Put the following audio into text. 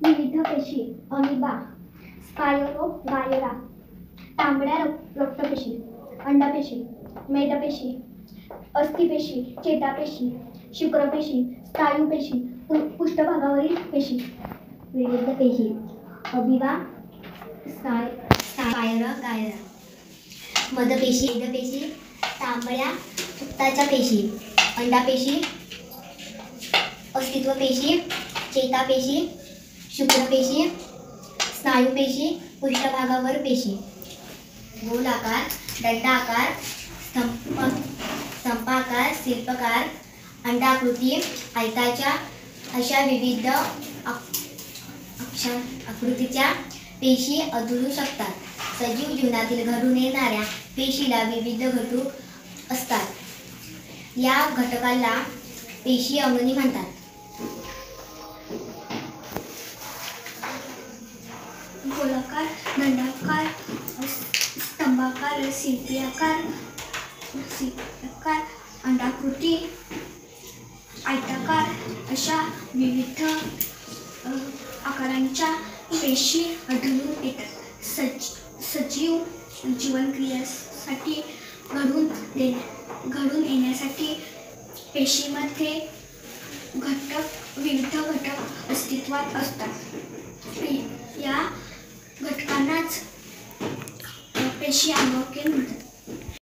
विविध पेशी, amoeba, spirogyra, तांबड्या रक्तपेशी, अंडपेशी, मेदपेशी, अस्थिपेशी, चेतापेशी, शुक्रपेशी, स्नायूपेशी, पृष्ठभागावरील पेशी. विविध पेशी, अमिबा, स्पायरोगायरा, मदपेशी, मेदपेशी, तांबड्या रक्ताच्या पेशी, अंडापेशी, अस्थित्वपेशी, चेतापेशी, शुक्रपेशी, स्नायूपेशी, पृष्ठभागावर पेशी. गोलाकार, दंडाकार, स्तंभाकार, शिल्पाकार, अंडाकृती, आयताच्या अशा विविध आकृतीच्या पेशी आढळू शकतात. सजीव जीवनातील घडून येणाऱ्या पेशीला विविध घटक असतात. या घटकाला पेशी अणू म्हणतात. गोलाकार, दंडाकार, स्तंभाकार, शिल्पाकार, अंडाकृती, आयताकार अशा विविध आकारांच्या पेशी आढळून येतात. सजीव जीवनक्रियेसाठी घडून येण्यासाठी पेशीमध्ये विविध घटक अस्तित्वात असतात. या घटकांनाच पेशी अंगांके म्हणतात.